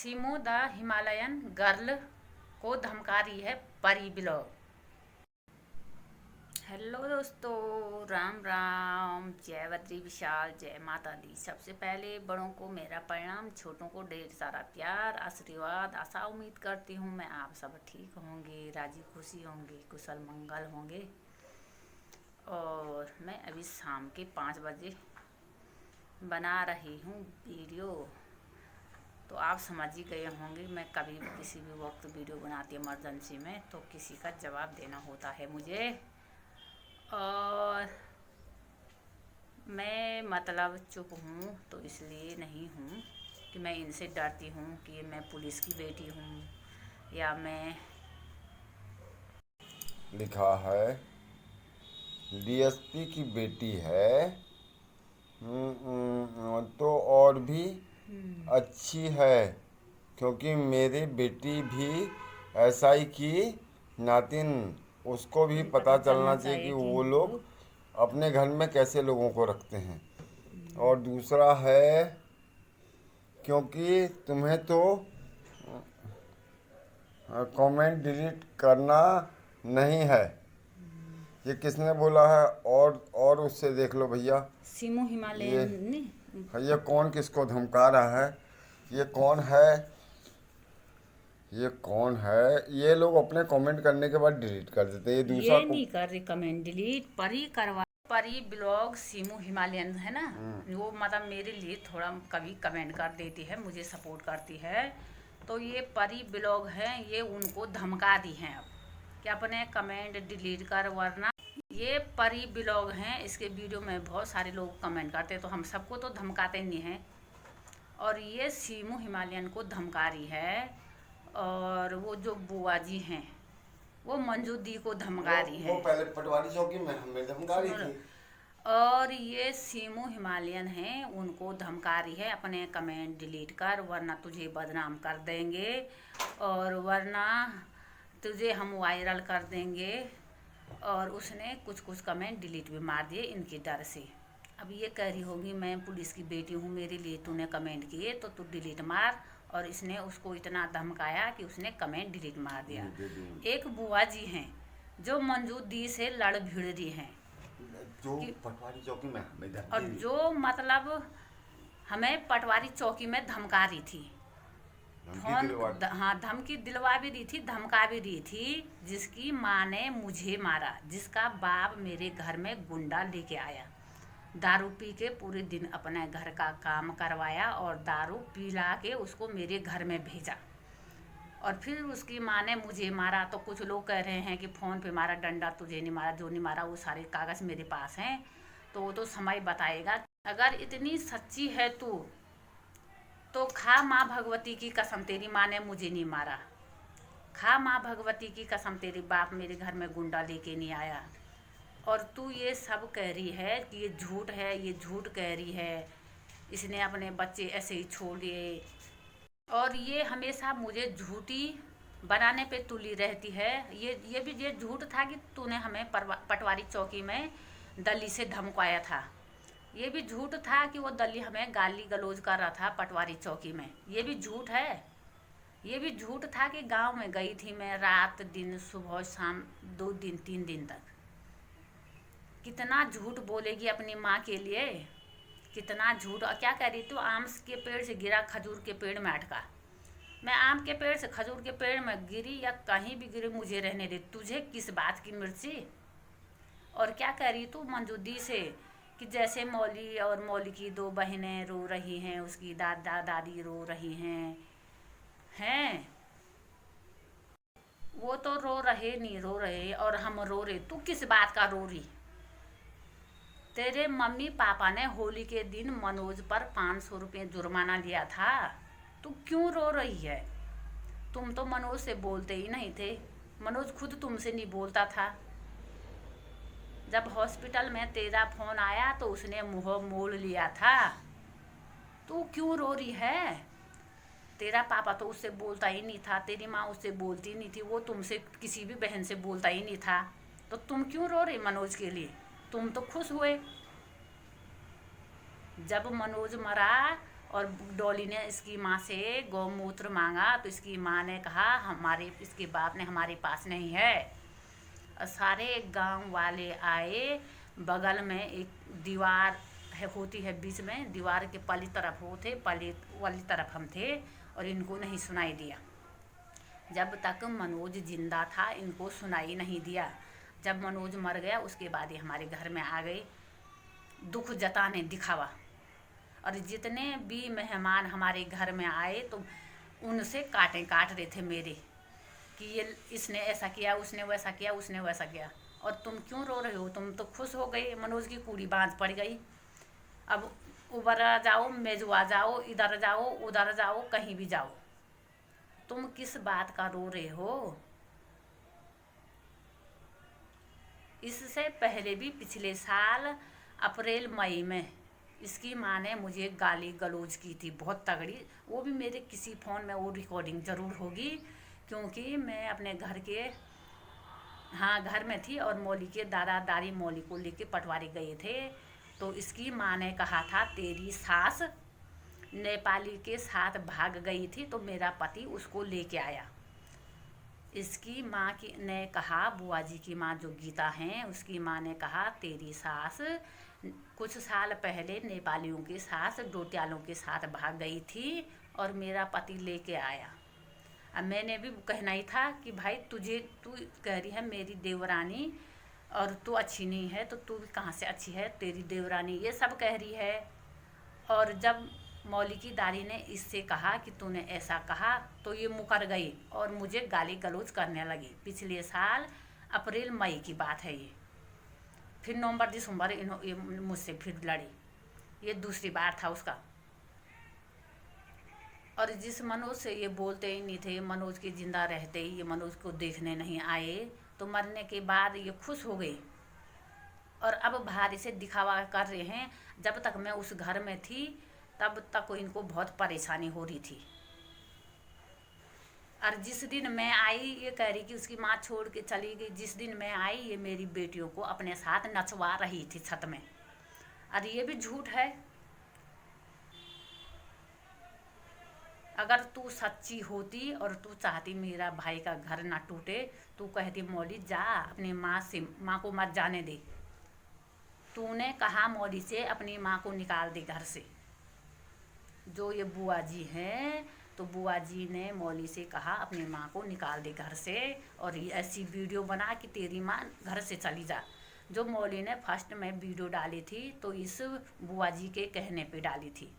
सीमो the Himalayan girl को धमका रही है परी ब्लॉग। हेलो दोस्तों, राम राम, जय बद्री विशाल, जय माता दी। सबसे पहले बड़ों को मेरा प्रणाम, छोटों को ढेर सारा प्यार आशीर्वाद। आशा उम्मीद करती हूँ मैं आप सब ठीक होंगे, राजी खुशी होंगे, कुशल मंगल होंगे। और मैं अभी शाम के 5 बजे बना रही हूँ वीडियो, तो आप समझ ही गए होंगे मैं कभी भी किसी भी वक्त वीडियो बनाती इमरजेंसी में तो किसी का जवाब देना होता है मुझे। और मैं मतलब चुप हूँ तो इसलिए नहीं हूँ कि मैं इनसे डरती हूँ कि मैं पुलिस की बेटी हूँ या मैं लिखा है डीएसपी की बेटी है। तो और भी अच्छी है, क्योंकि मेरी बेटी भी एसआई की नातिन। उसको भी पता चलना चाहिए कि कि वो लोग अपने घर में कैसे लोगों को रखते हैं। और दूसरा है, क्योंकि तुम्हें तो कमेंट डिलीट करना नहीं है। ये किसने बोला है? और उससे देख लो भैया। सीमो ये हिमालयन ने ये कौन किसको धमका रहा है? ये कौन है? ये कौन है? ये लोग अपने कमेंट करने के बाद डिलीट कर देते हैं। ये दूसरा ये को। नहीं कर रही कमेंट डिलीट, परी करवा परी ब्लॉग सीमू हिमालयन है ना, वो मतलब मेरे लिए थोड़ा कभी कमेंट कर देती है, मुझे सपोर्ट करती है। तो ये परी ब्लॉग है, ये उनको धमका दी हैं अब कि अपने कमेंट डिलीट कर, वरना ये परी ब्लॉग हैं, इसके वीडियो में बहुत सारे लोग कमेंट करते हैं तो हम सबको तो धमकाते नहीं हैं। और ये सीमू हिमालयन को धमका रही है। और वो जो बुआ जी हैं वो मंजू दी को धमका रही वो है। पहले पटवारी चौकी में हमें धमका रही सुनो ना। थी। और ये सीमू हिमालयन हैं, उनको धमका रही है अपने कमेंट डिलीट कर, वरना तुझे बदनाम कर देंगे और वरना तुझे हम वायरल कर देंगे। और उसने कुछ कुछ कमेंट डिलीट भी मार दिए इनके डर से। अब ये कह रही होगी मैं पुलिस की बेटी हूँ, मेरे लिए तूने कमेंट किए तो तू डिलीट मार। और इसने उसको इतना धमकाया कि उसने कमेंट डिलीट मार दिया। एक बुआ जी हैं जो मंजू दी से लड़ भिड़ रही हैं जो कि पटवारी चौकी में हमें और धमकी दी। जो मतलब हमें पटवारी चौकी में धमका रही थी। धमकी फोन दिलवा। हाँ, धमकी दिलवा भी दी थी, धमका भी दी थी। जिसकी माँ ने मुझे मारा, जिसका बाप मेरे घर में गुंडा लेके आया, दारू पी के पूरे दिन अपने घर का काम करवाया और दारू पिला के उसको मेरे घर में भेजा। और फिर उसकी माँ ने मुझे मारा। तो कुछ लोग कह रहे हैं कि फ़ोन पे मारा डंडा, तुझे नहीं मारा, जो नहीं मारा वो सारे कागज़ मेरे पास हैं, तो वो तो समय बताएगा। अगर इतनी सच्ची है तू तो खा माँ भगवती की कसम, तेरी माँ ने मुझे नहीं मारा। खा माँ भगवती की कसम, तेरे बाप मेरे घर में गुंडा लेके नहीं आया। और तू ये सब कह रही है कि ये झूठ है, ये झूठ कह रही है, इसने अपने बच्चे ऐसे ही छोड़ दिए। और ये हमेशा मुझे झूठी बनाने पे तुली रहती है। ये भी ये झूठ था कि तूने हमें पटवारी चौकी में दली से धमकाया था। ये भी झूठ था कि वो दली हमें गाली गलौज कर रहा था पटवारी चौकी में। ये भी झूठ है। ये भी झूठ था कि गांव में गई थी मैं, रात दिन सुबह शाम 2 दिन 3 दिन तक। कितना झूठ बोलेगी अपनी माँ के लिए, कितना झूठ। और क्या कह रही तू, आम के पेड़ से गिरा खजूर के पेड़ में अटका। मैं आम के पेड़ से खजूर के पेड़ में गिरी या कहीं भी गिरी, मुझे रहने दे, तुझे किस बात की मिर्ची। और क्या कह रही तू मंजूदी से कि जैसे मौली और मौली की 2 बहनें रो रही हैं, उसकी दादा दादी रो रही हैं। वो तो रो रहे नहीं रो रहे और हम रो रहे, तू किस बात का रो रही। तेरे मम्मी पापा ने होली के दिन मनोज पर 500 रुपये जुर्माना लिया था, तू क्यों रो रही है। तुम तो मनोज से बोलते ही नहीं थे, मनोज खुद तुमसे नहीं बोलता था। जब हॉस्पिटल में तेरा फोन आया तो उसने मुंह मोड़ लिया था, तू क्यों रो रही है। तेरा पापा तो उससे बोलता ही नहीं था, तेरी माँ उससे बोलती नहीं थी, वो तुमसे किसी भी बहन से बोलता ही नहीं था, तो तुम क्यों रो रही मनोज के लिए। तुम तो खुश हुए जब मनोज मरा और डॉली ने इसकी माँ से गौमूत्र मांगा तो इसकी माँ ने कहा हमारे इसके बाप ने हमारे पास नहीं है। और सारे गांव वाले आए। बगल में एक दीवार है होती है, बीच में दीवार के पली तरफ वो थे, पली वाली तरफ हम थे और इनको नहीं सुनाई दिया। जब तक मनोज जिंदा था इनको सुनाई नहीं दिया। जब मनोज मर गया उसके बाद ये हमारे घर में आ गई दुख जताने, दिखावा। और जितने भी मेहमान हमारे घर में आए तो उनसे काटे काट रहे थे मेरे कि ये इसने ऐसा किया, उसने वैसा किया, उसने वैसा किया। और तुम क्यों रो रहे हो, तुम तो खुश हो गई, मनोज की पूरी बांझ पड़ गई। अब ऊपर जाओ, मेजुआ जाओ, इधर जाओ, उधर जाओ, कहीं भी जाओ, तुम किस बात का रो रहे हो। इससे पहले भी पिछले साल अप्रैल मई में इसकी माँ ने मुझे गाली गलौज की थी बहुत तगड़ी। वो भी मेरे किसी फ़ोन में वो रिकॉर्डिंग ज़रूर होगी, क्योंकि मैं अपने घर के घर में थी और मौली के दादा दादी मौली को लेके पटवारी गए थे। तो इसकी माँ ने कहा था तेरी सास नेपाली के साथ भाग गई थी तो मेरा पति उसको लेके आया। इसकी माँ की ने कहा, बुआ जी की माँ जो गीता हैं उसकी माँ ने कहा तेरी सास कुछ साल पहले नेपालियों के साथ डोटियालों के साथ भाग गई थी और मेरा पति लेके आया। अब मैंने भी कहना ही था कि भाई तू कह रही है मेरी देवरानी और तू अच्छी नहीं है तो तू भी कहाँ से अच्छी है, तेरी देवरानी ये सब कह रही है। और जब मौली की दादी ने इससे कहा कि तूने ऐसा कहा तो ये मुकर गई और मुझे गाली गलौज करने लगी। पिछले साल अप्रैल मई की बात है ये। फिर नवंबर दिसंबर ये मुझसे फिर लड़ी। ये दूसरी बार था उसका। और जिस मनोज से ये बोलते ही नहीं थे, मनोज के जिंदा रहते ही ये मनोज को देखने नहीं आए, तो मरने के बाद ये खुश हो गए और अब भारी से दिखावा कर रहे हैं। जब तक मैं उस घर में थी तब तक इनको बहुत परेशानी हो रही थी। और जिस दिन मैं आई ये कह रही कि उसकी माँ छोड़ के चली गई। जिस दिन मैं आई ये मेरी बेटियों को अपने साथ नचवा रही थी छत में। और ये भी झूठ है। अगर तू सच्ची होती और तू चाहती मेरा भाई का घर ना टूटे, तू कहती मौली जा अपनी माँ को मत जाने दे। तूने कहा मौली से अपनी माँ को निकाल दे घर से। जो ये बुआ जी हैं तो बुआ जी ने मौली से कहा अपनी माँ को निकाल दे घर से और ये ऐसी वीडियो बना कि तेरी माँ घर से चली जा। जो मौली ने फर्स्ट में वीडियो डाली थी तो इस बुआ जी के कहने पे डाली थी।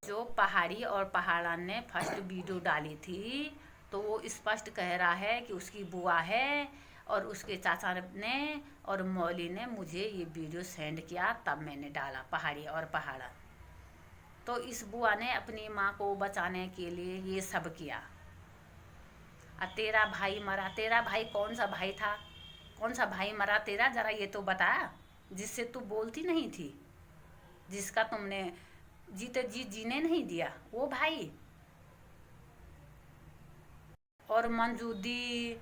जो पहाड़ी और पहाड़न ने फर्स्ट वीडियो डाली थी तो वो स्पष्ट कह रहा है कि उसकी बुआ है और उसके चाचा ने और मौली ने मुझे ये वीडियो सेंड किया तब मैंने डाला पहाड़ी और पहाड़ा। तो इस बुआ ने अपनी माँ को बचाने के लिए ये सब किया। तेरा भाई मरा, तेरा भाई कौन सा भाई था, कौन सा भाई मरा तेरा, जरा ये तो बता, जिससे तू बोलती नहीं थी, जिसका तुमने जीते जी जीने नहीं दिया, वो भाई। और मंजूदी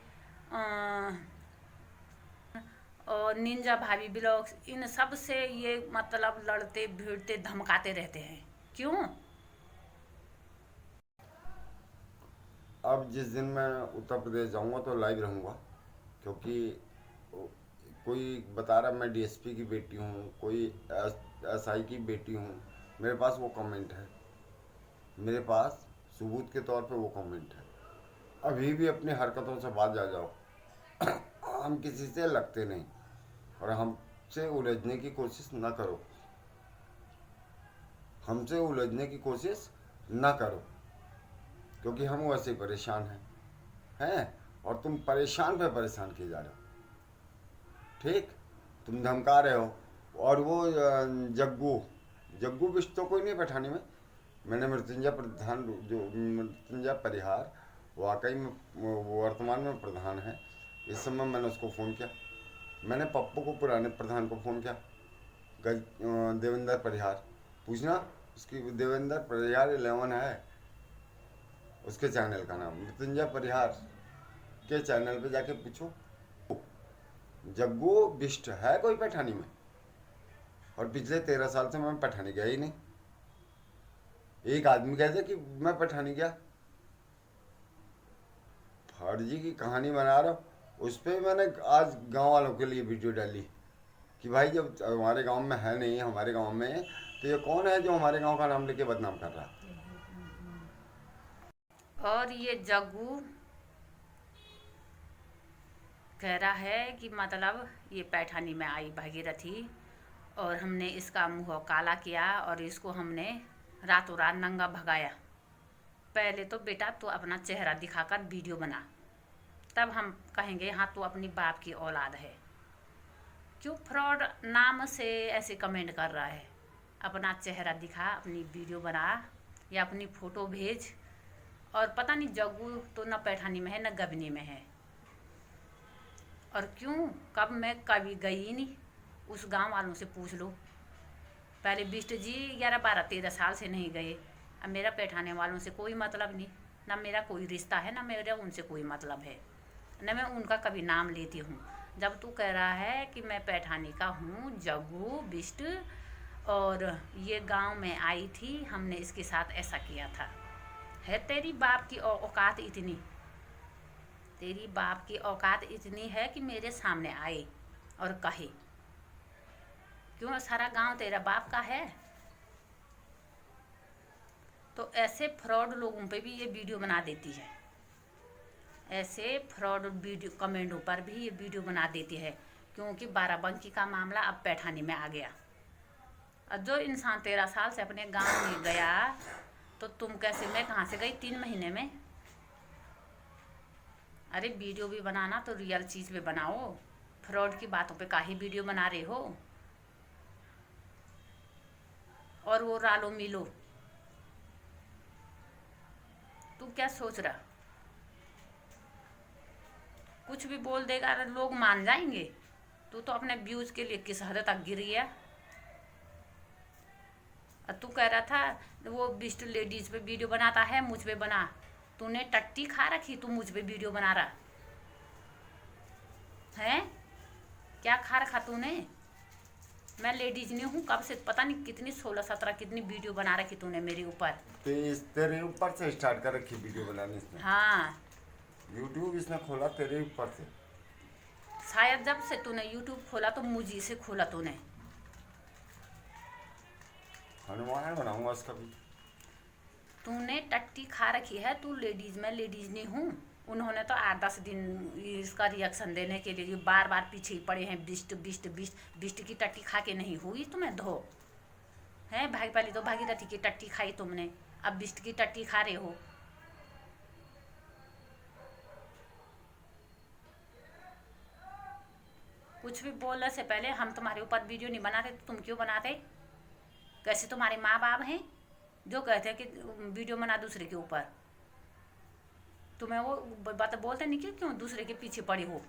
और निंजा भाभी ब्लॉग्स इन सब से ये मतलब लड़ते भिड़ते धमकाते रहते हैं, क्यों? अब जिस दिन मैं उत्तर प्रदेश जाऊंगा तो लाइव रहूंगा, क्योंकि कोई बता रहा मैं डीएसपी की बेटी हूँ, कोई एसआई की बेटी हूँ। मेरे पास वो कमेंट है, मेरे पास सबूत के तौर पे वो कमेंट है। अभी भी अपनी हरकतों से बाज आ जाओ। हम किसी से लगते नहीं और हमसे उलझने की कोशिश ना करो, हमसे उलझने की कोशिश ना करो, क्योंकि हम वैसे ही परेशान हैं और तुम परेशान पे परेशान किए जा रहे हो। ठीक, तुम धमका रहे हो। और वो जग्गू बिष्ट तो कोई नहीं पठानी में। मैंने मृत्युंजय प्रधान जो मृत्युंजय परिहार वाकई में वो वर्तमान में प्रधान है इस समय, मैंने उसको फ़ोन किया। मैंने पप्पू को पुराने प्रधान को फ़ोन किया, देवेंद्र परिहार पूछना, उसकी देवेंद्र परिहार 11 है उसके चैनल का नाम, मृत्युंजय परिहार के चैनल पे जाके पूछो जग्गू बिष्ट है कोई पैठानी में। और पिछले 13 साल से मैं पठानी गया ही नहीं। एक आदमी कहते कि मैं पठानी गया, फर्जी की कहानी बना रहा हूँ। उस पर मैंने आज गांव वालों के लिए वीडियो डाली कि भाई जब हमारे गांव में है नहीं, हमारे गांव में, तो ये कौन है जो हमारे गांव का नाम लेके बदनाम कर रहा है। और ये जग्गू कह रहा है कि मतलब ये पैठानी में आई भागीरथी और हमने इसका मुंह काला किया और इसको हमने रातों रात नंगा भगाया। पहले तो बेटा तू अपना चेहरा दिखाकर वीडियो बना, तब हम कहेंगे हाँ तू अपनी बाप की औलाद है। क्यों फ्रॉड नाम से ऐसे कमेंट कर रहा है? अपना चेहरा दिखा, अपनी वीडियो बना या अपनी फ़ोटो भेज। और पता नहीं जग्गू तो न पैठानी में है न गबनी में है। और क्यों, कब मैं कभी गई नहीं, उस गांव वालों से पूछ लो। पहले बिष्ट जी 11, 12, 13 साल से नहीं गए। अब मेरा पैठाने वालों से कोई मतलब नहीं, ना मेरा कोई रिश्ता है, ना मेरा उनसे कोई मतलब है, न मैं उनका कभी नाम लेती हूँ। जब तू कह रहा है कि मैं पैठानी का हूँ जग्गू बिष्ट और ये गांव में आई थी, हमने इसके साथ ऐसा किया था, है तेरी बाप की औकात इतनी? तेरी बाप की औकात इतनी है कि मेरे सामने आए और कहे? क्यों, सारा गांव तेरा बाप का है? तो ऐसे फ्रॉड लोगों पे भी ये वीडियो बना देती है, ऐसे फ्रॉड वीडियो कमेंटों पर भी ये वीडियो बना देती है, क्योंकि बाराबंकी का मामला अब पैठानी में आ गया। और जो इंसान 13 साल से अपने गांव में गया, तो तुम कैसे, मैं कहाँ से गई 3 महीने में? अरे वीडियो भी बनाना तो रियल चीज़ पे बनाओ, फ्रॉड की बातों पे काहे वीडियो बना रहे हो? और वो रालो मिलो, तू क्या सोच रहा? कुछ भी बोल देगा अरे लोग मान जाएंगे? तू तो अपने व्यूज के लिए किस हद तक गिरी है। और तू कह रहा था वो बिस्ट लेडीज पे वीडियो बनाता है, मुझ पे बना। तूने टट्टी खा रखी, तू मुझ पे वीडियो बना रहा है? क्या खा रखा तूने? मैं लेडीज नहीं हूँ कब से, पता नहीं कितनी 16, 17 कितनी वीडियो बना रखी तूने मेरे ऊपर। तो तेरे ऊपर से स्टार्ट कर रखी वीडियो बनानी इसने? हाँ, यूट्यूब इसने खोला तेरे ऊपर से। शायद जब से तूने यूट्यूब खोला तो मुझी से खोला तूने। हनुमान बनाऊंगा उसका भी। तूने टट्टी खा रखी है, तू लेडीज, मैं लेडीज नहीं हूँ। उन्होंने तो 8-10 दिन इसका रिएक्शन देने के लिए बार बार पीछे ही पड़े हैं, बिस्ट बिस्ट बिस्ट। बिस्ट की टट्टी खा के नहीं हुई तुम्हें धो है? भाई पहले तो भागीरथी की टट्टी खाई तुमने, अब बिस्ट की टट्टी खा रहे हो। कुछ भी बोलने से पहले हम तुम्हारे ऊपर वीडियो नहीं बनाते तो तुम क्यों बनाते? कैसे तुम्हारे माँ बाप हैं जो कहते हैं कि वीडियो बना दूसरे के ऊपर? तुम्हें वो बात बोलते नहीं, क्यों दूसरे के पीछे पड़े हो?